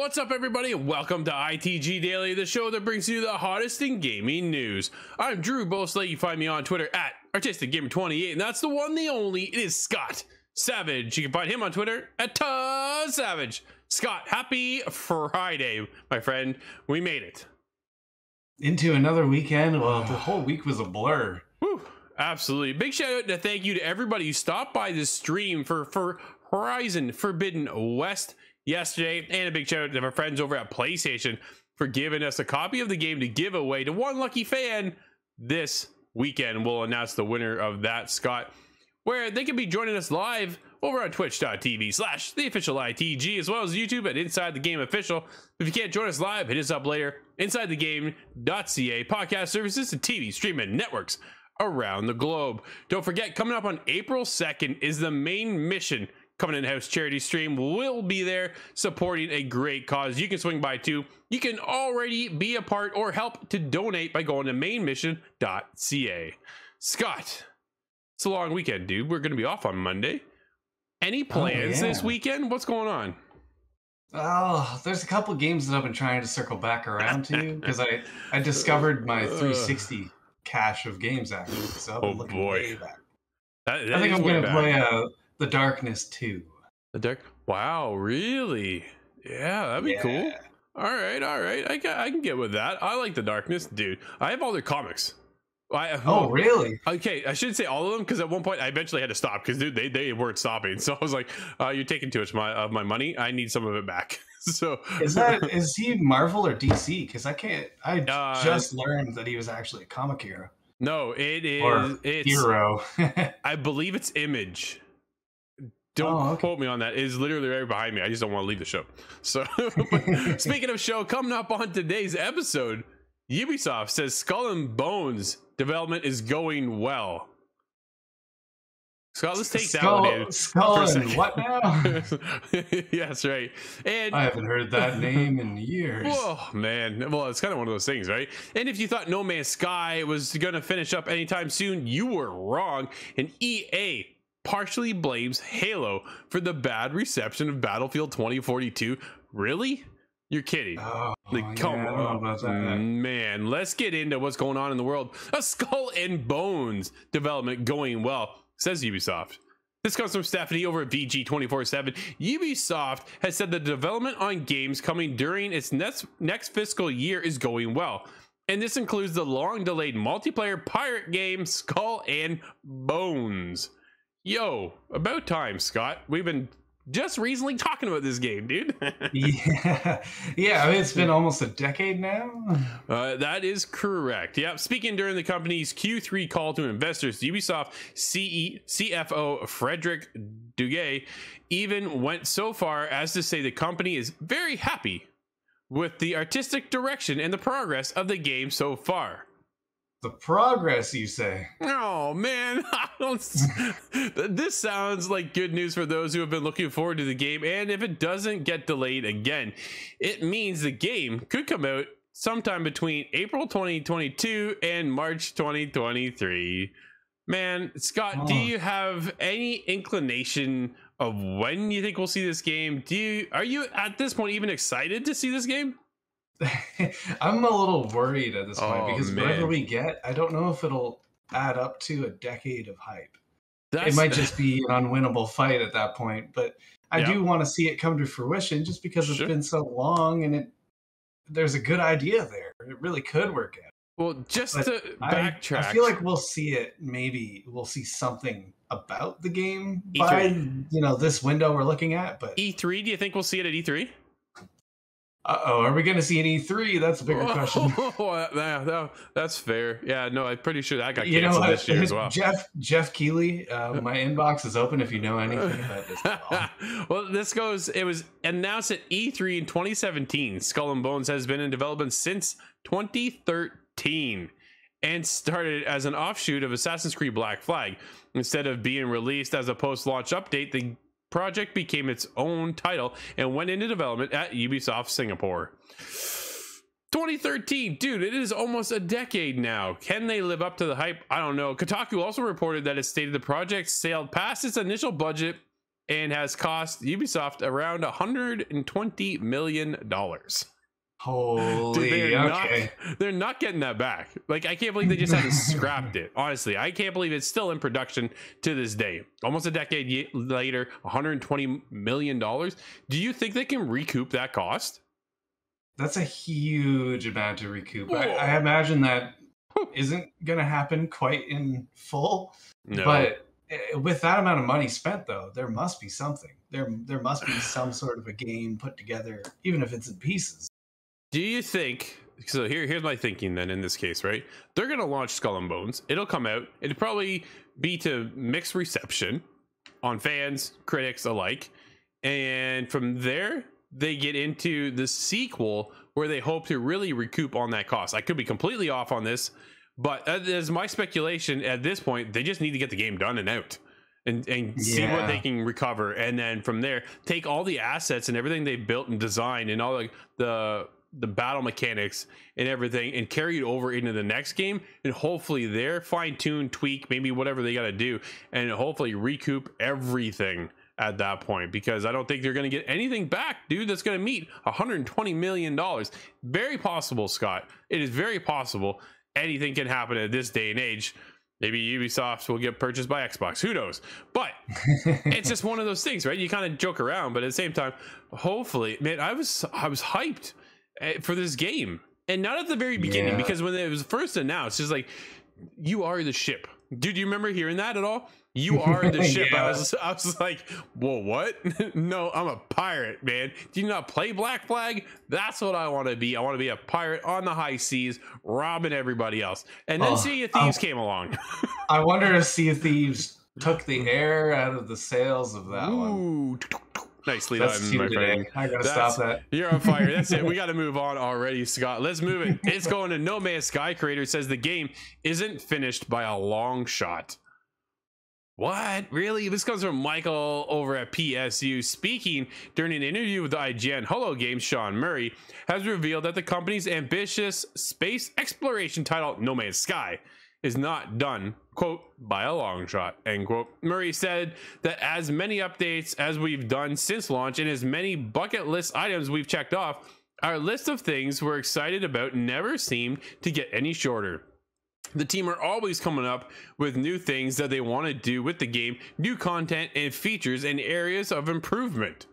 What's up, everybody? Welcome to ITG Daily, the show that brings you the hottest in gaming news. I'm Drew Bosley. You find me on Twitter at ArtisticGamer28, and that's the one, the only. It is Scott Savage. You can find him on Twitter at Savage. Scott, happy Friday, my friend. We made it. Into another weekend. Well, the whole week was a blur. Whew, absolutely. Big shout out and thank you to everybody who stopped by this stream for Horizon Forbidden West yesterday, and a big shout out to our friends over at PlayStation for giving us a copy of the game to give away to one lucky fan this weekend. We'll announce the winner of that, Scott, where they can be joining us live over on twitch.tv/theofficialITG, as well as YouTube at Inside the Game Official. If you can't join us live, hit us up later. InsideTheGame.ca, podcast services and TV streaming networks around the globe. Don't forget, coming up on April 2nd is the main mission Coming in House charity stream. Will be there supporting a great cause. You can swing by too. You can already be a part or help to donate by going to mainmission.ca. Scott, it's a long weekend, dude. We're going to be off on Monday. Any plans this weekend? What's going on? Oh, there's a couple games that I've been trying to circle back around to because I discovered my 360 cache of games actually. So I've been looking way back. I think I'm going to play The Darkness 2. The Dark? Wow, really? Yeah, that'd be cool. All right. I can get with that. I like The Darkness, dude. I have all their comics. Oh, really? Okay, I shouldn't say all of them because at one point I eventually had to stop because dude, they weren't stopping. So I was like, "You're taking too much of my money. I need some of it back." So is he Marvel or DC? Because I just learned that he was actually a comic hero. No, it's hero. I believe it's Image. Don't quote me on that. It is literally right behind me. I just don't want to leave the show. So, speaking of show, coming up on today's episode, Ubisoft says Skull and Bones development is going well. Scott, let's take that one in. Skull and what now? Yes, right. And I haven't heard that name in years. Oh, man. Well, it's kind of one of those things, right? And if you thought No Man's Sky was going to finish up anytime soon, you were wrong. And EA partially blames Halo for the bad reception of Battlefield 2042. Really? You're kidding. Come on, man. Let's get into what's going on in the world. A Skull and Bones development going well, says Ubisoft. This comes from Stephanie over at VG247. Ubisoft has said the development on games coming during its next fiscal year is going well. And this includes the long-delayed multiplayer pirate game Skull and Bones. Yo, about time, Scott. We've been just recently talking about this game, dude. Yeah. I mean, it's been almost a decade now. That is correct. Yeah. Speaking during the company's Q3 call to investors, Ubisoft CFO Frederick Duguay even went so far as to say the company is very happy with the artistic direction and the progress of the game so far. The progress, you say? Oh, man. This sounds like good news for those who have been looking forward to the game. And if it doesn't get delayed again, it means the game could come out sometime between April 2022 and March 2023. Man, Scott, do you have any inclination of when you think we'll see this game? Are you at this point even excited to see this game? I'm a little worried at this point because whatever we get, I don't know if it'll add up to a decade of hype. It might just be an unwinnable fight at that point, but I do want to see it come to fruition just because it's been so long and there's a good idea there. It really could work out. Well, just to backtrack, I feel like we'll see it. Maybe we'll see something about the game by this window we're looking at. But E3, do you think we'll see it at E3? Are we going to see an E3? That's a bigger question. That's fair. Yeah, no, I'm pretty sure that got canceled this year as well. Jeff Keighley, my inbox is open if you know anything about this at all. Well, it was announced at E3 in 2017. Skull and Bones has been in development since 2013 and started as an offshoot of Assassin's Creed Black Flag. Instead of being released as a post-launch update, the project became its own title and went into development at Ubisoft Singapore. 2013, dude, it is almost a decade now. Can they live up to the hype? I don't know. Kotaku also reported that it stated the project sailed past its initial budget and has cost Ubisoft around $120 million. Holy, Dude, okay. they're not getting that back. Like, I can't believe they just haven't scrapped it. Honestly, I can't believe it's still in production to this day. Almost a decade later, $120 million. Do you think they can recoup that cost? That's a huge amount to recoup. I imagine that isn't going to happen quite in full. No. But with that amount of money spent, though, there must be something. There must be some sort of a game put together, even if it's in pieces. Do you think, so here's my thinking then in this case, right? They're going to launch Skull and Bones. It'll come out. It'll probably be to mixed reception on fans, critics alike. And from there, they get into the sequel where they hope to really recoup on that cost. I could be completely off on this, but as my speculation at this point, they just need to get the game done and out. And see what they can recover. And then from there, take all the assets and everything they built and designed and all the battle mechanics and everything and carry it over into the next game, and hopefully they're fine-tune, tweak, maybe whatever they got to do, and hopefully recoup everything at that point, because I don't think they're going to get anything back, dude, that's going to meet $120 million. Very possible, Scott. It is very possible. Anything can happen at this day and age. Maybe Ubisoft will get purchased by Xbox. Who knows? But it's just one of those things, right? You kind of joke around, but at the same time, hopefully, man, I was hyped for this game, and not at the very beginning, because when it was first announced, it's like, you are the ship, dude. Do you remember hearing that at all? You are the ship. I was like, whoa, what? No, I'm a pirate, man. Do you not play Black Flag? That's what I want to be. I want to be a pirate on the high seas, robbing everybody else. And then Sea of Thieves came along. I wonder if Sea of Thieves took the air out of the sails of that one. Nicely done, my friend. I gotta stop that. You're on fire. That's it. We got to move on already, Scott. Let's move it. It's going to No Man's Sky. Creator says the game isn't finished by a long shot. What? Really? This comes from Michael over at PSU. Speaking during an interview with IGN, Hello Games' Sean Murray has revealed that the company's ambitious space exploration title, No Man's Sky, is not done, quote, by a long shot, end quote. Murray said that as many updates as we've done since launch and as many bucket list items we've checked off, our list of things we're excited about never seemed to get any shorter. The team are always coming up with new things that they want to do with the game, new content and features and areas of improvement.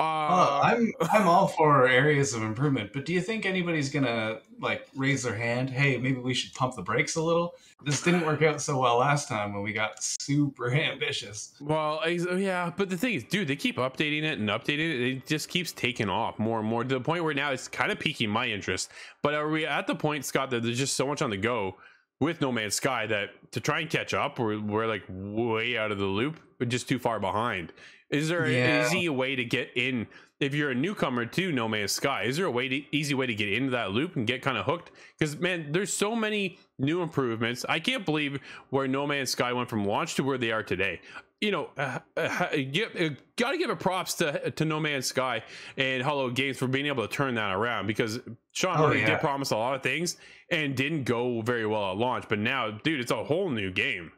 I'm all for areas of improvement, but do you think anybody's gonna like raise their hand? Hey, maybe we should pump the brakes a little. This didn't work out so well last time when we got super ambitious. Well, yeah, but the thing is, dude, they keep updating it and updating it. It just keeps taking off more and more to the point where now it's kind of piquing my interest. But are we at the point, Scott, that there's just so much on the go with No Man's Sky that to try and catch up, we're like way out of the loop, but just too far behind? Is there an easy way to get in? If you're a newcomer to No Man's Sky, is there a easy way to get into that loop and get kind of hooked? Because, man, there's so many new improvements. I can't believe where No Man's Sky went from launch to where they are today. You know, got to give it props to No Man's Sky and Hello Games for being able to turn that around, because Sean Murray did promise a lot of things and didn't go very well at launch. But now, dude, it's a whole new game.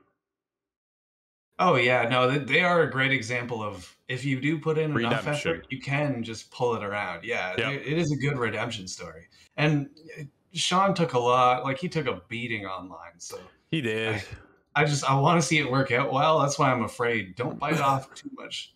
Oh, yeah. No, they are a great example of if you do put in enough effort, you can just pull it around. Yeah, it is a good redemption story. And Sean took he took a beating online. So he did. I want to see it work out well. That's why I'm afraid. Don't bite off too much.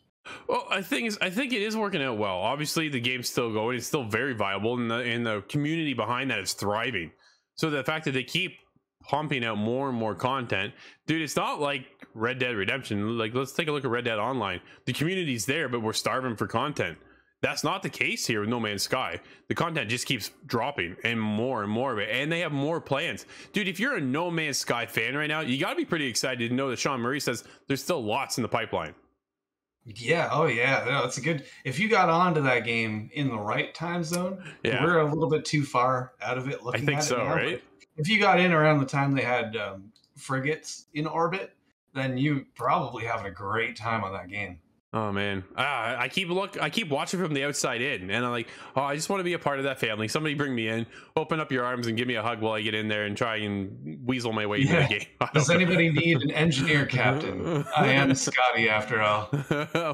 Well, I think it is working out well. Obviously, the game's still going. It's still very viable, and the community behind that is thriving. So the fact that they keep pumping out more and more content, dude, it's not like Red Dead Redemption. Like, let's take a look at Red Dead Online. The community's there, but we're starving for content. That's not the case here with No Man's Sky. The content just keeps dropping and more of it, and they have more plans. Dude, if you're a No Man's Sky fan right now, you got to be pretty excited to know that Sean Murray says there's still lots in the pipeline. Yeah, oh yeah, no, it's a good. If you got onto that game in the right time zone, we're a little bit too far out of it. Looking I think at so, it now, right? If you got in around the time they had frigates in orbit, then you probably having a great time on that game. Oh man, I keep watching from the outside in, and I'm like, oh, I just want to be a part of that family. Somebody bring me in, open up your arms, and give me a hug while I get in there and try and weasel my way into the game. Does anybody need an engineer captain? I am Scotty, after all.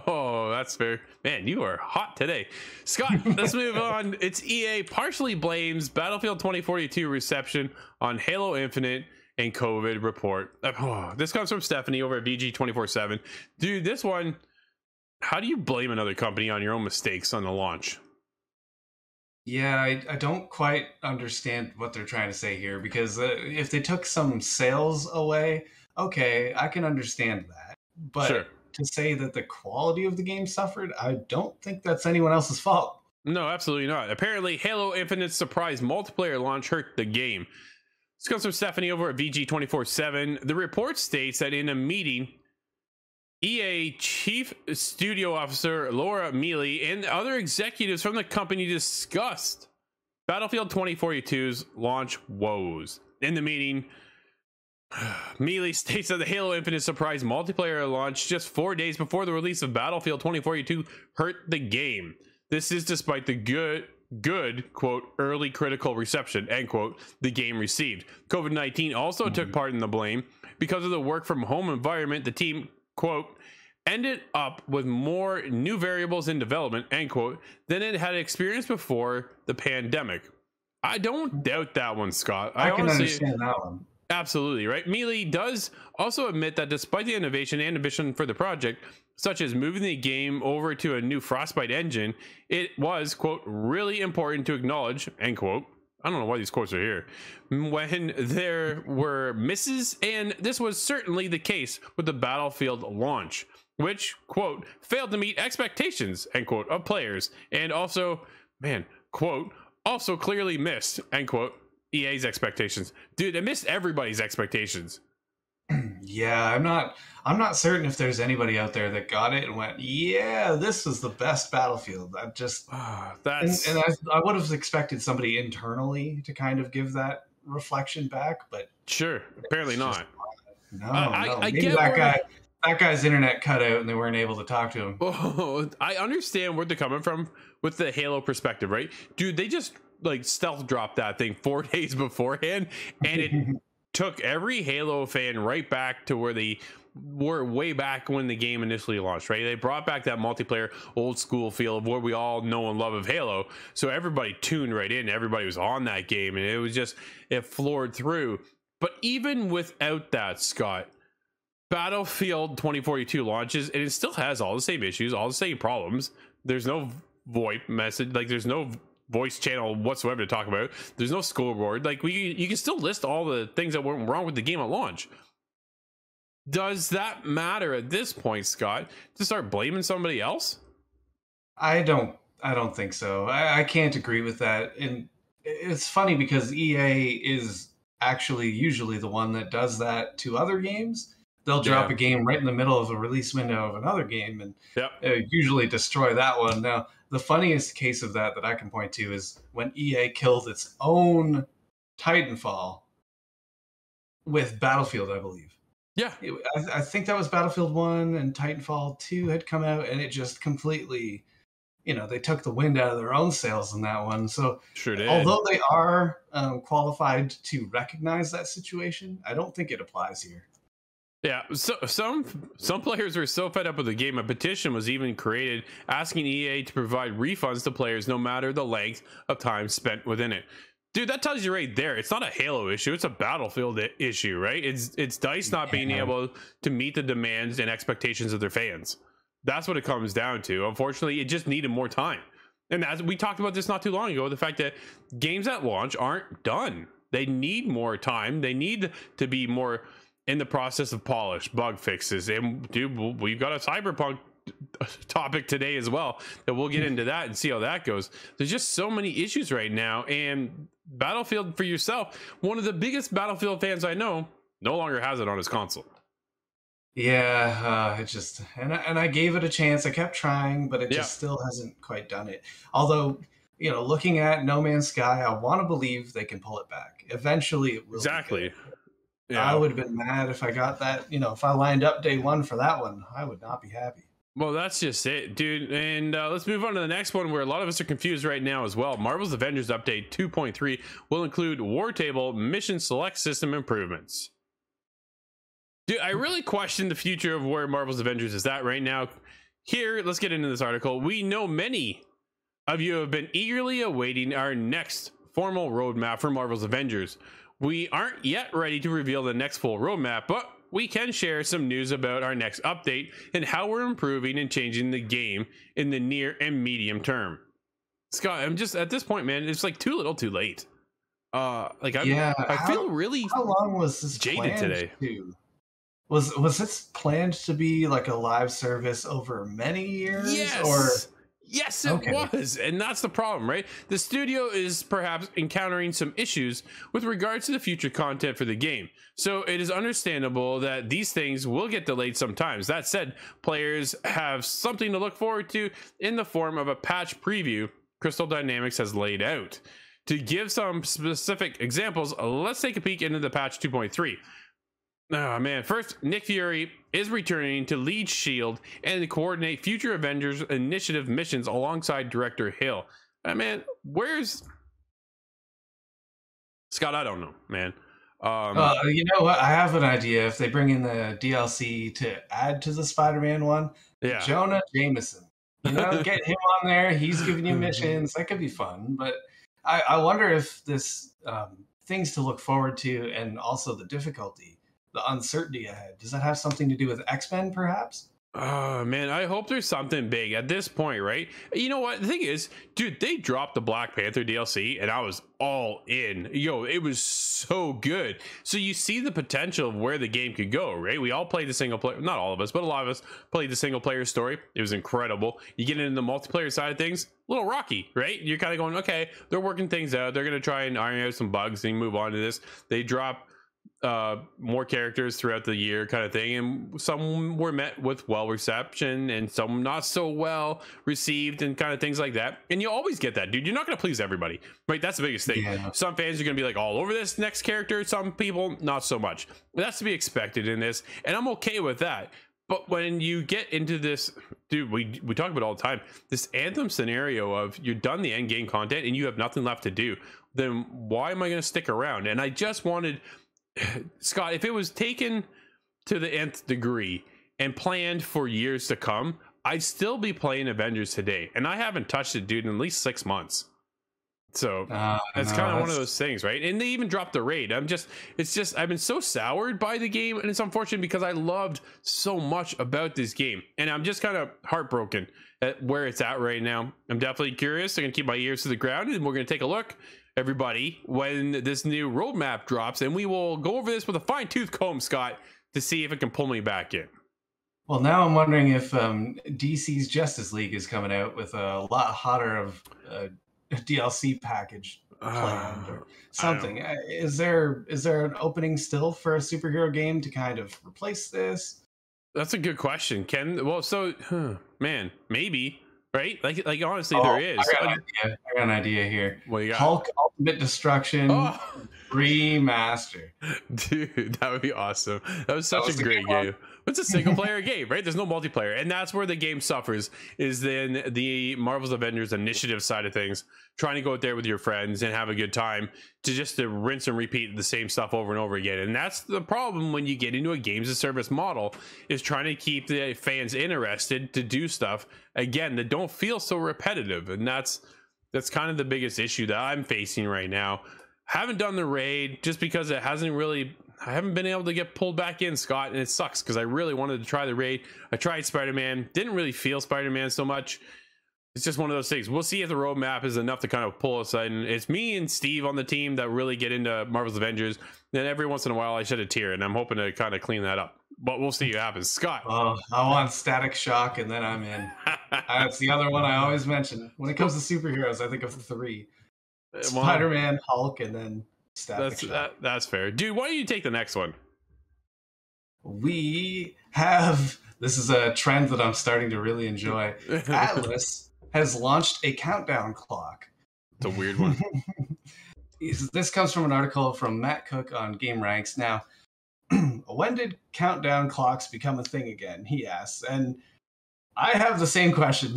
Oh, that's fair. Man, you are hot today, Scott. Let's move on. It's EA partially blames Battlefield 2042 reception on Halo Infinite and COVID report. Oh, this comes from Stephanie over at VG 24/7. Dude, this one. How do you blame another company on your own mistakes on the launch? Yeah, I don't quite understand what they're trying to say here, because if they took some sales away, okay, I can understand that. But sure. To say that the quality of the game suffered, I don't think that's anyone else's fault. No, absolutely not. Apparently, Halo Infinite's surprise multiplayer launch hurt the game. This comes from Stephanie over at VG 24/7. The report states that in a meeting, EA Chief Studio Officer Laura Mealy and other executives from the company discussed Battlefield 2042's launch woes. In the meeting, Mealy states that the Halo Infinite surprise multiplayer launch just 4 days before the release of Battlefield 2042 hurt the game. This is despite the good quote early critical reception end quote the game received. COVID-19 also took part in the blame. Because of the work from home environment, the team quote ended up with more new variables in development end quote than it had experienced before the pandemic. I don't doubt that one, Scott. I can understand that one. Absolutely, right? Mealy does also admit that despite the innovation and ambition for the project, such as moving the game over to a new Frostbite engine, it was, quote, really important to acknowledge, end quote. I don't know why these quotes are here. When there were misses, and this was certainly the case with the Battlefield launch, which, quote, failed to meet expectations, end quote, of players, and also, man, quote, also clearly missed, end quote, EA's expectations. Dude, they missed everybody's expectations. Yeah, I'm not certain if there's anybody out there that got it and went, yeah, this was the best Battlefield. I just I would have expected somebody internally to kind of give that reflection back, but sure, apparently not. No. Maybe that guy's internet cut out and they weren't able to talk to him. Oh, I understand where they're coming from with the Halo perspective, right? Dude, they just like stealth dropped that thing 4 days beforehand, and it took every Halo fan right back to where they were way back when the game initially launched, right? They brought back that multiplayer old school feel of what we all know and love of Halo. So everybody tuned right in. Everybody was on that game, and it floored through. But even without that, Scott, Battlefield 2042 launches, and it still has all the same issues, all the same problems. There's no VoIP message, like there's no voice channel whatsoever to talk about. There's no scoreboard. Like you can still list all the things that went wrong with the game at launch. Does that matter at this point, Scott, to start blaming somebody else? I don't think so. I can't agree with that. And it's funny because EA is actually usually the one that does that to other games. They'll drop a game right in the middle of a release window of another game and usually destroy that one. Now, the funniest case of that I can point to is when EA killed its own Titanfall with Battlefield, I believe. Yeah. I think that was Battlefield 1 and Titanfall 2 had come out, and it just completely, they took the wind out of their own sails in that one. So sure did. Although they are qualified to recognize that situation, I don't think it applies here. Yeah, so some players were so fed up with the game, a petition was even created asking EA to provide refunds to players no matter the length of time spent within it. Dude, that tells you right there, it's not a Halo issue, it's a Battlefield issue, right? It's DICE not being able to meet the demands and expectations of their fans. That's what it comes down to. Unfortunately, it just needed more time. And as we talked about this not too long ago, the fact that games at launch aren't done. They need more time. They need to be more in the process of polish, bug fixes. And dude, we've got a Cyberpunk topic today as well that we'll get into that and see how that goes. There's just so many issues right now, and Battlefield, for yourself, one of the biggest Battlefield fans I know, no longer has it on his console. Yeah, it just and I gave it a chance. I kept trying, but it just still hasn't quite done it. Although, looking at No Man's Sky, I want to believe they can pull it back. Eventually, it will. Exactly. Yeah. I would have been mad if I got that. If I lined up day one for that one, I would not be happy. Well, that's just it, dude. And let's move on to the next one where a lot of us are confused right now as well. Marvel's Avengers Update 2.3 will include War Table mission select system improvements. Dude, I really question the future of where Marvel's Avengers is at right now. Here, let's get into this article. We know many of you have been eagerly awaiting our next formal roadmap for Marvel's Avengers. We aren't yet ready to reveal the next full roadmap, but we can share some news about our next update and how we're improving and changing the game in the near and medium term. Scott, I'm just at this point, man, it's like too little too late. I feel really how long was this jaded today. Was this planned to be like a live service over many years? Yes, it was. And that's the problem, right? The studio is perhaps encountering some issues with regards to the future content for the game. So it is understandable that these things will get delayed sometimes. That said, players have something to look forward to in the form of a patch preview Crystal Dynamics has laid out. To give some specific examples, let's take a peek into the patch 2.3. Oh man, first, Nick Fury is returning to lead S.H.I.E.L.D. and coordinate future Avengers Initiative missions alongside Director Hill. Man, where's Scott? I don't know, man. You know what? I have an idea. If they bring in the DLC to add to the Spider-Man one, Jonah Jameson, get him on there. He's giving you missions. That could be fun. But I wonder if this things to look forward to and also the difficulty, the uncertainty ahead. Does that have something to do with X-Men, perhaps? Oh, man, I hope there's something big at this point, right? You know what? The thing is, dude, they dropped the Black Panther DLC, and I was all in. It was so good. So you see the potential of where the game could go, right? We all played the single player, not all of us, but a lot of us played the single player story. It was incredible. You get into the multiplayer side of things, a little rocky, right? You're kind of going, okay, they're working things out. They're going to try and iron out some bugs and move on to this. They drop more characters throughout the year kind of thing, and some were met with well reception and some not so well received and kind of things like that. And you always get that, dude. You're not going to please everybody, right? That's the biggest thing. Some fans are going to be like all over this next character, some people not so much. But that's to be expected in this, and I'm okay with that. But when you get into this, dude, we talk about it all the time, this Anthem scenario of you're done the end game content and you have nothing left to do, then why am I going to stick around? And I just wanted, Scott, if it was taken to the nth degree and planned for years to come, I'd still be playing Avengers today. And I haven't touched it, dude, in at least 6 months. So it's kind of one of those things, right? And they even dropped the raid. I've been so soured by the game, and it's unfortunate because I loved so much about this game. And I'm just kind of heartbroken at where it's at right now. I'm definitely curious. I'm going to keep my ears to the ground, and we're going to take a look, everybody, when this new roadmap drops, and we will go over this with a fine-tooth comb, Scott, to see if it can pull me back in. Well, now I'm wondering if DC's Justice League is coming out with a lot hotter of a DLC package planned or something. Is there an opening still for a superhero game to kind of replace this? That's a good question, Ken. Well, so man, maybe. Right? Like honestly, there is. I got an idea here. What you got? Hulk Ultimate Destruction Remaster. Dude, that would be awesome. That was such a great game. It's a single player game, right? There's no multiplayer. And that's where the game suffers, is then the Marvel's Avengers Initiative side of things, trying to go out there with your friends and have a good time to rinse and repeat the same stuff over and over again. And that's the problem when you get into a games as service model, is trying to keep the fans interested to do stuff again that don't feel so repetitive. And that's kind of the biggest issue that I'm facing right now. Haven't done the raid just because I haven't been able to get pulled back in, Scott, and it sucks because I really wanted to try the raid. I tried Spider-Man, didn't really feel Spider-Man so much. It's just one of those things. We'll see if the roadmap is enough to kind of pull us in. It's me and Steve on the team that really get into Marvel's Avengers. Then every once in a while I shed a tear, and I'm hoping to kind of clean that up. But we'll see what happens. Scott. Oh, I want Static Shock, and then I'm in. That's the other one I always mention. When it comes to superheroes, I think of 3. Spider-Man, Hulk, and then Static Shock. That's fair. Dude, why don't you take the next one? We have... This is a trend that I'm starting to really enjoy. Atlas has launched a countdown clock. It's a weird one. This comes from an article from Matt Cook on GameRanks. Now, when did countdown clocks become a thing again? He asks. And I have the same question.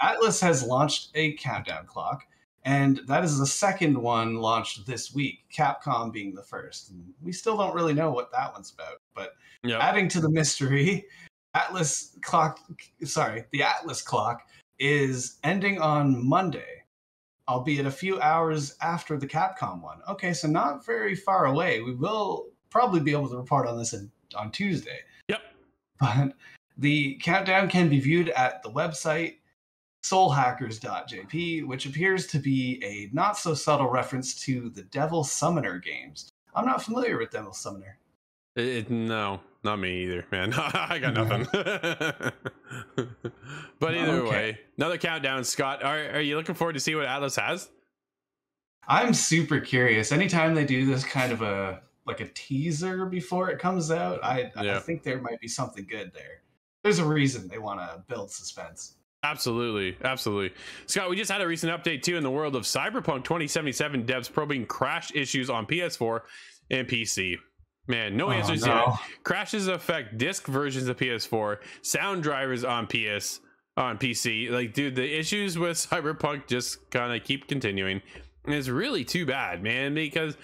Atlas has launched a countdown clock, and that is the second one launched this week, Capcom being the first. And we still don't really know what that one's about, but adding to the mystery, the Atlas clock is ending on Monday, albeit a few hours after the Capcom one. Okay, so not very far away. We will probably be able to report on this on Tuesday. Yep. But the countdown can be viewed at the website soulhackers.jp, which appears to be a not so subtle reference to the Devil Summoner games. I'm not familiar with Devil Summoner. No, not me either, man. I got nothing. But either way, another countdown. Scott, are you looking forward to see what Atlas has? I'm super curious. Anytime they do this kind of a teaser before it comes out, I think there might be something good there. There's a reason they want to build suspense. Absolutely. Scott, we just had a recent update too in the world of Cyberpunk 2077 devs probing crash issues on PS4 and PC. Man, no answers yet. Crashes affect disc versions of PS4, sound drivers on PC. Like, dude, the issues with Cyberpunk just kind of keep continuing. And it's really too bad, man, because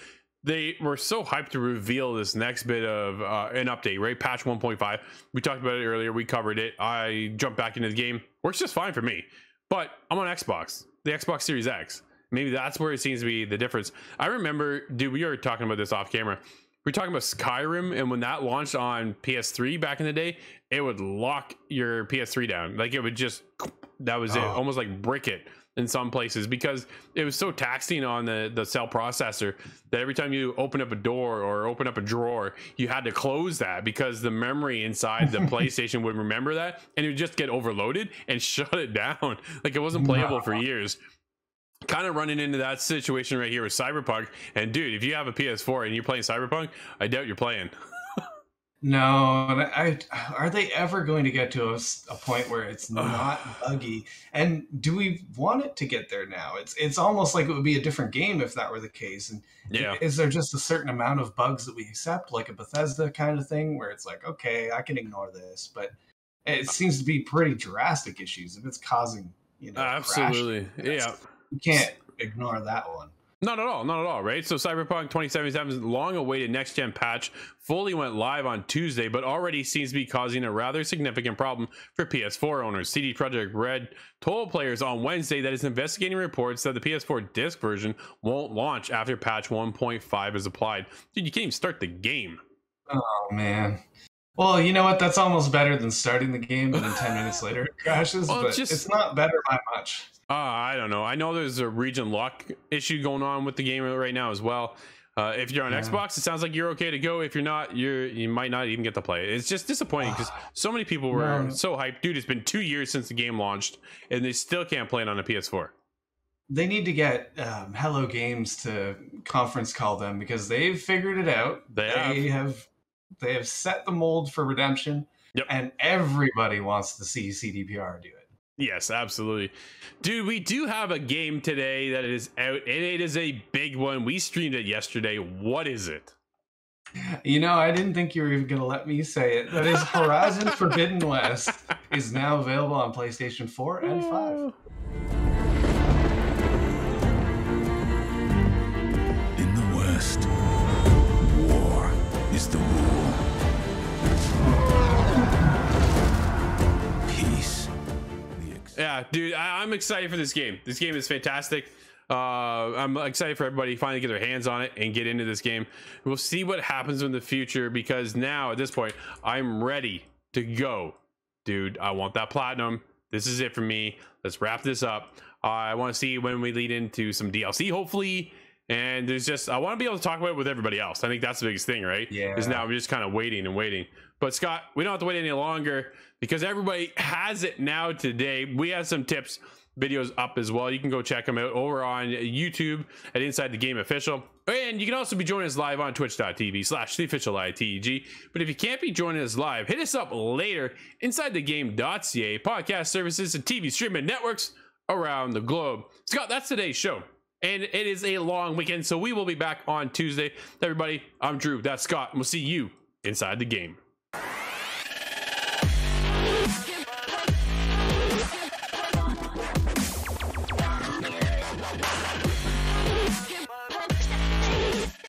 they were so hyped to reveal this next bit of an update, right? Patch 1.5. We talked about it earlier. We covered it. I jumped back into the game. Works just fine for me. But I'm on Xbox, the Xbox Series X. Maybe that's where it seems to be the difference. I remember, dude, we were talking about this off camera. We were talking about Skyrim, and when that launched on PS3 back in the day, it would lock your PS3 down. Like, it would just, that was it. Almost like brick it in some places, because it was so taxing on the cell processor that every time you open up a door or open up a drawer, you had to close that because the memory inside the PlayStation would remember that, and it would just get overloaded and shut it down. Like, it wasn't playable for years. Kind of running into that situation right here with Cyberpunk. And dude, if you have a PS4 and you're playing Cyberpunk, I doubt you're playing. No, are they ever going to get to a point where it's not buggy? And do we want it to get there now? It's almost like it would be a different game if that were the case. And is there just a certain amount of bugs that we accept, like a Bethesda kind of thing, where it's like, okay, I can ignore this, but it seems to be pretty drastic issues if it's causing, absolutely, crash. You can't ignore that one. Not at all, right? So Cyberpunk 2077's long-awaited next-gen patch fully went live on Tuesday, but already seems to be causing a rather significant problem for PS4 owners. CD Projekt Red told players on Wednesday that it's investigating reports that the PS4 disc version won't launch after patch 1.5 is applied. Dude, you can't even start the game. Oh, man. Well, you know what? That's almost better than starting the game and then 10 minutes later it crashes, but it's not better by much. I don't know. I know there's a region lock issue going on with the game right now as well. If you're on Xbox, it sounds like you're okay to go. If you're not, you might not even get to play it. It's just disappointing because so many people were so hyped. Dude, it's been 2 years since the game launched, and they still can't play it on a PS4. They need to get Hello Games to conference call them because they've figured it out. They have set the mold for redemption, and everybody wants to see CDPR do it. Yes, absolutely. Dude, we do have a game today that is out, and it is a big one. We streamed it yesterday. What is it? I didn't think you were even going to let me say it. That is Horizon Forbidden West is now available on PlayStation 4 and 5. In the West, war is the rule. Peace. Yeah, dude, I'm excited for this game. This game is fantastic. I'm excited for everybody to finally get their hands on it and get into this game. We'll see what happens in the future, because now at this point, I'm ready to go. Dude, I want that platinum. This is it for me. Let's wrap this up. I want to see when we lead into some DLC, hopefully. And I want to be able to talk about it with everybody else. I think that's the biggest thing, right? Yeah. Because now we're just kind of waiting and waiting. But Scott, we don't have to wait any longer because everybody has it now today. We have some tips videos up as well. You can go check them out over on YouTube at Inside the Game Official. And you can also be joining us live on twitch.tv/theofficial ITG. But if you can't be joining us live, hit us up later. InsideTheGame.ca, podcast services and TV streaming networks around the globe. Scott, that's today's show. And it is a long weekend, so we will be back on Tuesday. Everybody, I'm Drew. That's Scott. And we'll see you inside the game.